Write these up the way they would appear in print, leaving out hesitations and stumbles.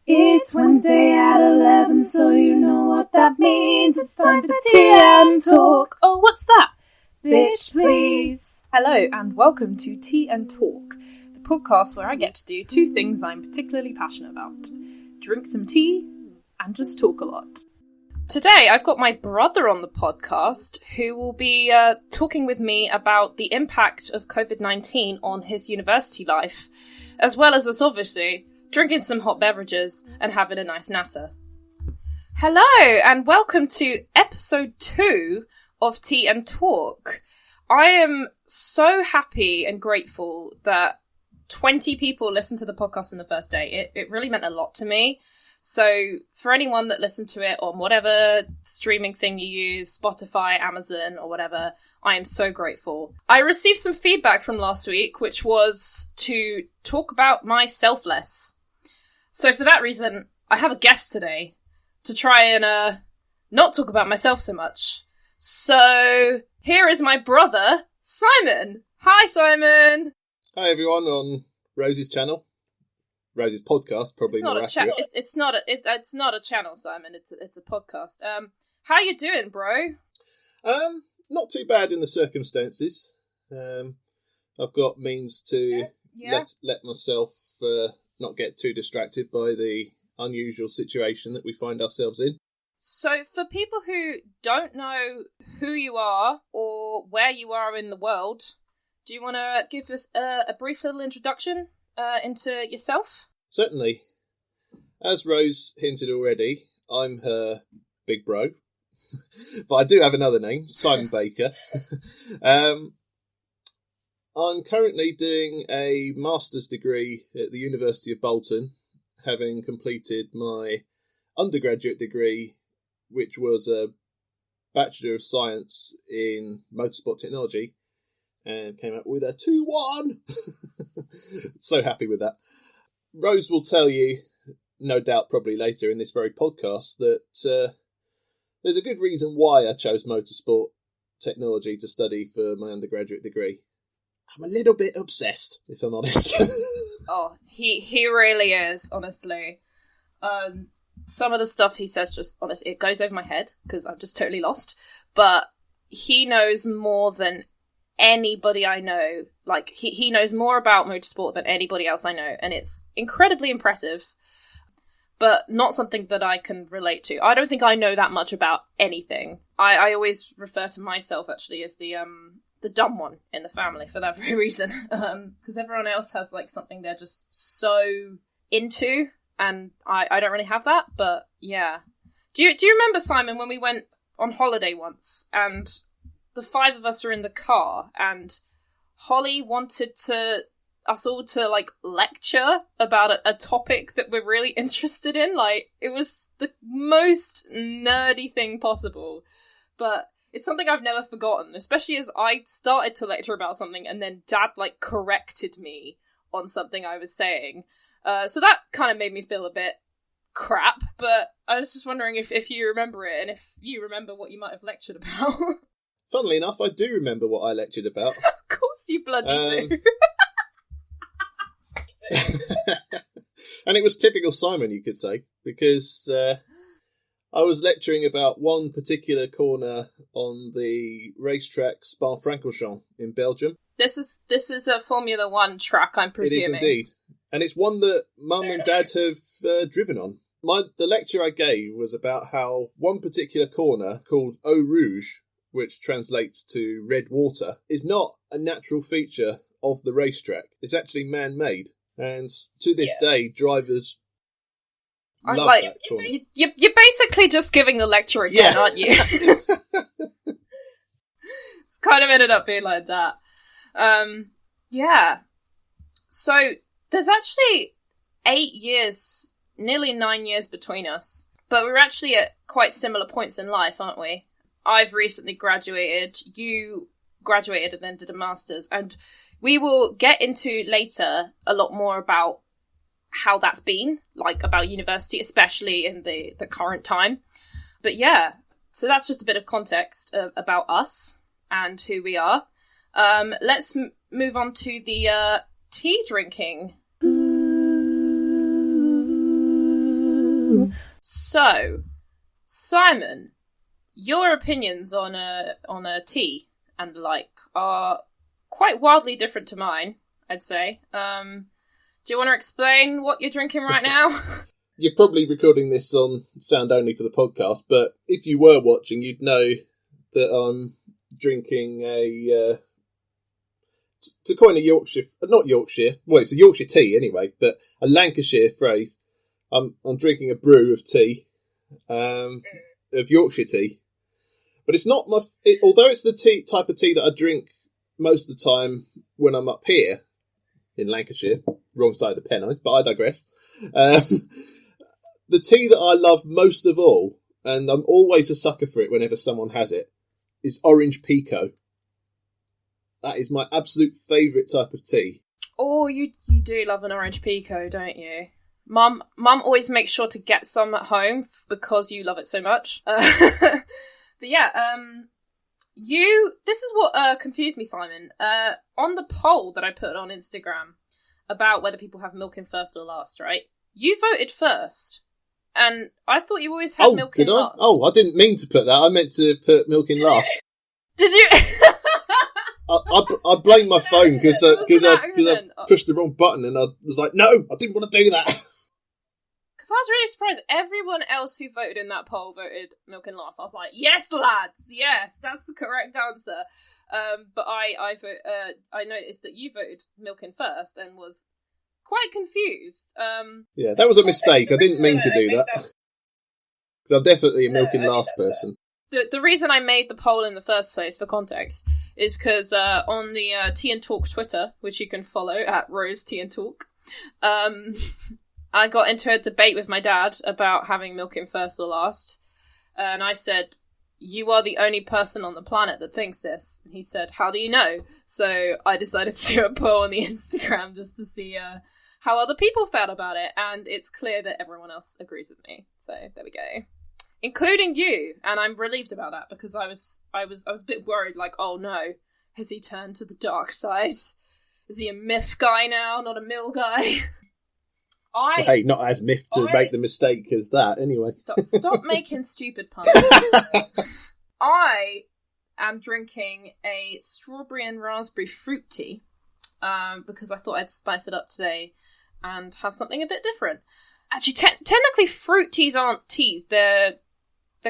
It's Wednesday at 11, so you know what that means. It's time for tea and talk. Oh, what's that? Bitch, please. Hello, and welcome to Tea and Talk, the podcast where I get to do two things I'm particularly passionate about. Drink some tea and just talk a lot. Today, I've got my brother on the podcast who will be talking with me about the impact of COVID-19 on his university life, as well as us, obviously, drinking some hot beverages and having a nice natter. Hello, and welcome to episode 2 of Tea and Talk. I am so happy and grateful that 20 people listened to the podcast on the first day. It really meant a lot to me. So for anyone that listened to it on whatever streaming thing you use, Spotify, Amazon, or whatever, I am so grateful. I received some feedback from last week, which was to talk about myself less. So for that reason, I have a guest today to try and not talk about myself so much. So here is my brother, Simon. Hi, Simon. Hi, everyone on Rosie's channel. Rosie's podcast, probably more accurate. It's not a channel, Simon. It's a podcast. How you doing, bro? Not too bad in the circumstances. I've got means to let myself not get too distracted by the unusual situation that we find ourselves in. So, for people who don't know who you are or where you are in the world, do you want to give us a brief little introduction into yourself? Certainly. As Rose hinted already, I'm her big bro. But I do have another name, Simon Baker. I'm currently doing a master's degree at the University of Bolton, having completed my undergraduate degree, which was a Bachelor of Science in Motorsport Technology, and came out with a 2-1. So happy with that. Rose will tell you, no doubt probably later in this very podcast, that there's a good reason why I chose motorsport technology to study for my undergraduate degree. I'm a little bit obsessed, if I'm honest. Oh, he really is, honestly. Some of the stuff he says, just honestly, it goes over my head because I'm just totally lost. But he knows more than anybody I know. Like, he knows more about motorsport than anybody else I know, and it's incredibly impressive, but not something that I can relate to. I don't think I know that much about anything. I always refer to myself, actually, as the dumb one in the family for that very reason, because everyone else has, like, something they're just so into, and I don't really have that, but yeah. Do you remember, Simon, when we went on holiday once, and the 5 of us are in the car, and Holly wanted us all to, like, lecture about a topic that we're really interested in? Like, it was the most nerdy thing possible, but it's something I've never forgotten, especially as I started to lecture about something, and then Dad, like, corrected me on something I was saying. So that kind of made me feel a bit crap, but I was just wondering if you remember it, and if you remember what you might have lectured about. Funnily enough, I do remember what I lectured about. Of course you bloody do. And it was typical Simon, you could say, because I was lecturing about one particular corner on the racetrack Spa-Francorchamps in Belgium. This is a Formula 1 track, I'm presuming. It is indeed. And it's one that Mum and Dad have driven on. The lecture I gave was about how one particular corner, called Eau Rouge, which translates to red water, is not a natural feature of the racetrack. It's actually man-made. And to this day, drivers love that corner. You're basically just giving the lecture again, aren't you? It's kind of ended up being like that. Yeah. So there's actually 8 years, nearly 9 years between us. But we're actually at quite similar points in life, aren't we? I've recently graduated. You graduated and then did a master's. And we will get into later a lot more about how that's been, like about university, especially in the current time. But yeah, so that's just a bit of context about us and who we are. Let's move on to the tea drinking. you. So, Simon, your opinions on a tea and the like are quite wildly different to mine, I'd say. Do you want to explain what you're drinking right now? You're probably recording this on sound only for the podcast, but if you were watching, you'd know that I'm drinking to coin a Yorkshire, not Yorkshire, well, it's a Yorkshire tea anyway, but a Lancashire phrase. I'm drinking a brew of tea, of Yorkshire tea, but it's not although it's the type of tea that I drink most of the time when I'm up here in Lancashire, wrong side of the Pennines, but I digress. The tea that I love most of all, and I'm always a sucker for it whenever someone has it, is orange pekoe. That is my absolute favourite type of tea. Oh, you do love an orange pekoe, don't you? Mum always makes sure to get some at home because you love it so much. But yeah, this is what confused me, Simon. On the poll that I put on Instagram about whether people have milk in first or last, right? You voted first. And I thought you always had milk in last. Oh, I didn't mean to put that. I meant to put milk in last. Did you? I blame my phone because I pushed the wrong button and I was like, no, I didn't want to do that. Because I was really surprised. Everyone else who voted in that poll voted milk in last. I was like, yes, lads, yes, that's the correct answer. But I noticed that you voted milk in first and was quite confused. Yeah, that was a mistake. I didn't mean to do that. Because I'm definitely a milk in last person. The reason I made the poll in the first place, for context, is because on the Tea and Talk Twitter, which you can follow at Rose Tea and Talk, I got into a debate with my dad about having milk in first or last, and I said, you are the only person on the planet that thinks this. And he said, how do you know? So I decided to do a poll on the Instagram just to see how other people felt about it, and it's clear that everyone else agrees with me. So there we go. Including you, and I'm relieved about that because I was a bit worried, like, oh no, has he turned to the dark side? Is he a myth guy now, not a mill guy? Hey, not as myth to make the mistake as that, anyway. Stop making stupid puns. I am drinking a strawberry and raspberry fruit tea because I thought I'd spice it up today and have something a bit different. Actually, technically, fruit teas aren't teas. They're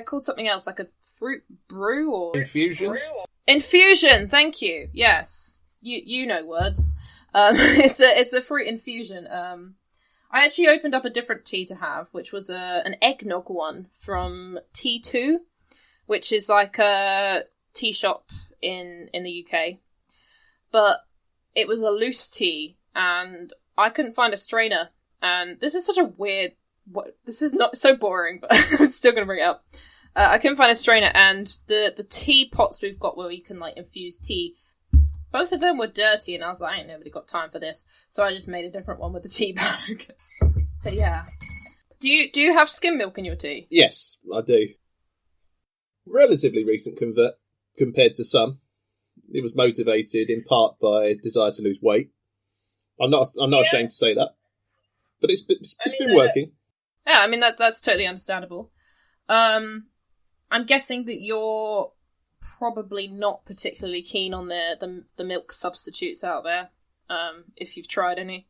called something else, like a fruit brew or infusions. Infusion. Thank you. Yes, you know words. It's a fruit infusion. I actually opened up a different tea to have, which was an eggnog one from T2, which is like a tea shop in the UK. But it was a loose tea, and I couldn't find a strainer. And this is such a weird... this is not so boring, but I'm still going to bring it up. I couldn't find a strainer, and the tea pots we've got where we can like infuse tea, both of them were dirty, and I was like, I ain't nobody got time for this. So I just made a different one with the tea bag. But yeah. Do you have skim milk in your tea? Yes, I do. Relatively recent convert compared to some. It was motivated in part by a desire to lose weight. I'm not ashamed to say that. But it's been working. Yeah, I mean that's totally understandable. I'm guessing that you're probably not particularly keen on the milk substitutes out there, if you've tried any.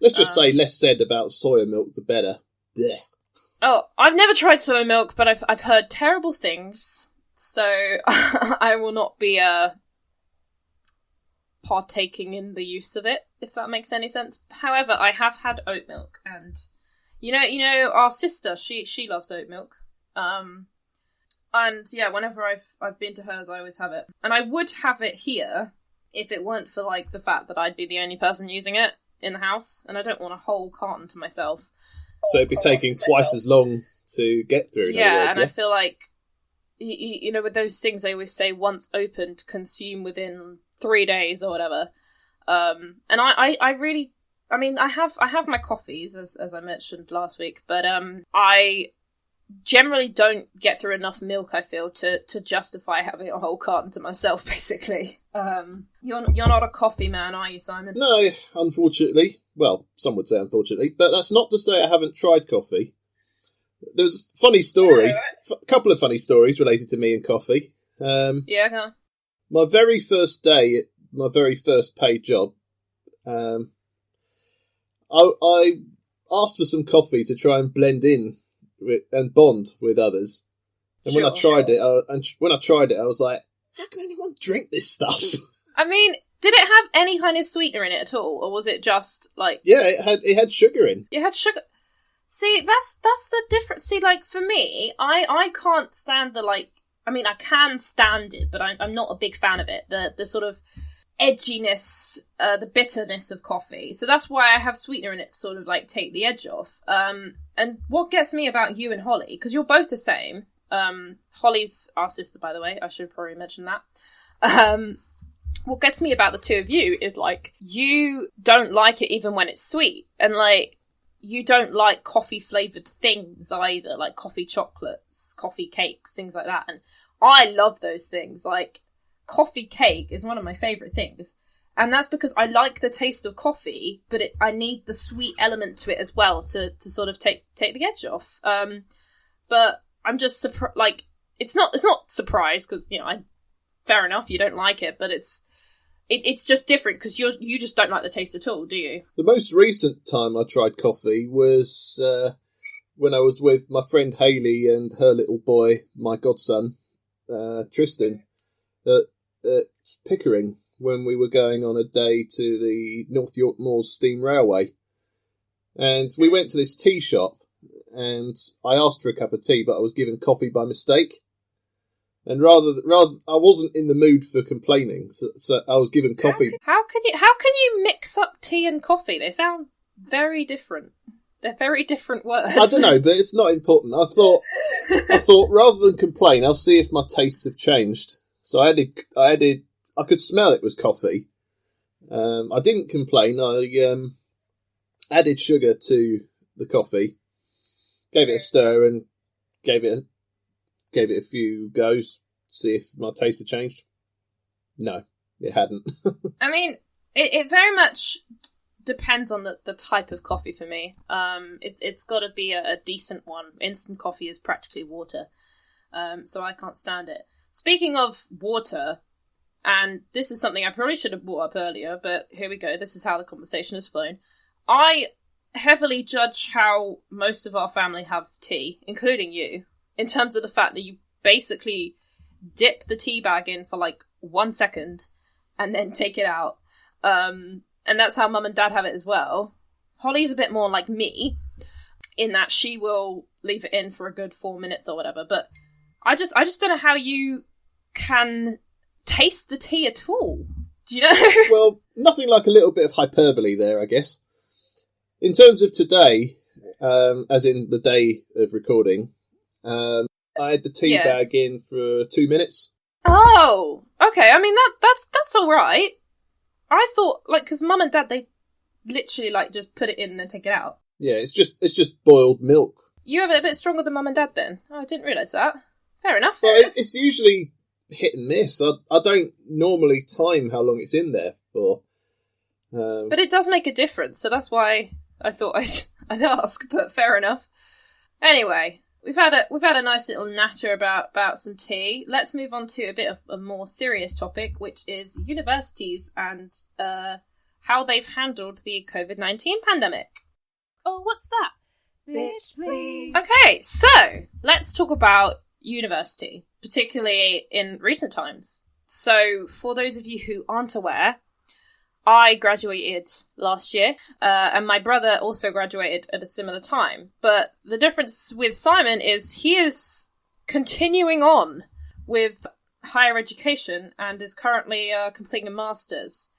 Let's just say less said about soya milk, the better. Blech. Oh, I've never tried soy milk, but I've heard terrible things, so I will not be partaking in the use of it, if that makes any sense. However, I have had oat milk, and you know, our sister, she loves oat milk. And yeah, whenever I've been to hers, I always have it. And I would have it here if it weren't for like the fact that I'd be the only person using it in the house, and I don't want a whole carton to myself. So it'd be taking twice as long to get through. Yeah, and I feel like, you know, with those things they always say, once opened, consume within 3 days or whatever. And I really, I mean, I have my coffees, as I mentioned last week, but I generally don't get through enough milk, I feel, to justify having a whole carton to myself, basically. You're not a coffee man, are you, Simon? No, unfortunately. Well, some would say unfortunately, but that's not to say I haven't tried coffee. There was a funny story, a couple of funny stories related to me and coffee. Yeah, go on. My very first day at my very first paid job, I asked for some coffee to try and blend in and bond with others. And when I tried it, I was like, how can anyone drink this stuff? I mean, did it have any kind of sweetener in it at all, or was it just like? Yeah, it had sugar in. It had sugar. See, that's the difference. See, like for me, I can't stand the like. I mean, I can stand it, but I'm not a big fan of it. The sort of edginess, the bitterness of coffee. So that's why I have sweetener in it to sort of like take the edge off. And what gets me about you and Holly, because you're both the same. Holly's our sister, by the way. I should probably mention that. What gets me about the two of you is like you don't like it even when it's sweet, and like you don't like coffee flavoured things either, like coffee chocolates, coffee cakes, things like that. And I love those things. Like coffee cake is one of my favourite things. And that's because I like the taste of coffee, but I need the sweet element to it as well to sort of take the edge off. But I'm just surprised, like, it's not surprise because, you know, fair enough, you don't like it, but it's just different because you just don't like the taste at all, do you? The most recent time I tried coffee was when I was with my friend Hayley and her little boy, my godson, Tristan, at Pickering, when we were going on a day to the North York Moors Steam Railway. And we went to this tea shop, and I asked for a cup of tea, but I was given coffee by mistake. And rather, I wasn't in the mood for complaining, so I was given coffee. How can you mix up tea and coffee? They sound very different. They're very different words. I don't know, but it's not important. I thought rather than complain, I'll see if my tastes have changed. So I could smell it was coffee. I didn't complain. I added sugar to the coffee, gave it a stir, and gave it a few goes, see if my taste had changed. No, it hadn't. I mean, it very much depends on the type of coffee for me. It's got to be a decent one. Instant coffee is practically water, so I can't stand it. Speaking of water, and this is something I probably should have brought up earlier, but here we go. This is how the conversation has flown. I heavily judge how most of our family have tea, including you, in terms of the fact that you basically dip the tea bag in for like 1 second and then take it out. And that's how mum and dad have it as well. Holly's a bit more like me in that she will leave it in for a good 4 minutes or whatever. But I just don't know how you can taste the tea at all. Do you know? Well, nothing like a little bit of hyperbole there, I guess. In terms of today, as in the day of recording, I had the tea bag in for 2 minutes. Oh, okay. I mean, that's all right. I thought, like, because mum and dad, they literally, like, just put it in and then take it out. Yeah, it's just boiled milk. You have it a bit stronger than mum and dad then? Oh, I didn't realise that. Fair enough. Well, it's usually hit and miss. I don't normally time how long it's in there for. But it does make a difference, so that's why I thought I'd ask, but fair enough. Anyway, we've had a nice little natter about some tea. Let's move on to a bit of a more serious topic, which is universities and how they've handled the COVID-19 pandemic. Oh, what's that? Bitch, please. Okay, so let's talk about university, particularly in recent times. So, for those of you who aren't aware, I graduated last year, and my brother also graduated at a similar time. But the difference with Simon is he is continuing on with higher education and is currently completing a master's.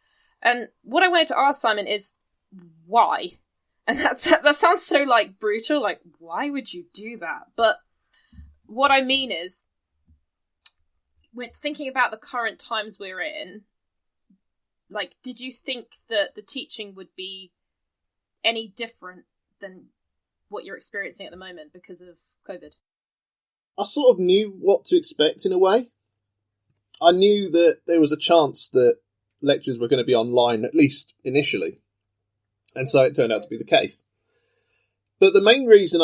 And what I wanted to ask Simon is, why? And that sounds so, like, brutal, like, why would you do that? But what I mean is, when thinking about the current times we're in, like, did you think that the teaching would be any different than what you're experiencing at the moment because of COVID? I sort of knew what to expect in a way. I knew that there was a chance that lectures were going to be online, at least initially. And so it turned out to be the case. But the main reason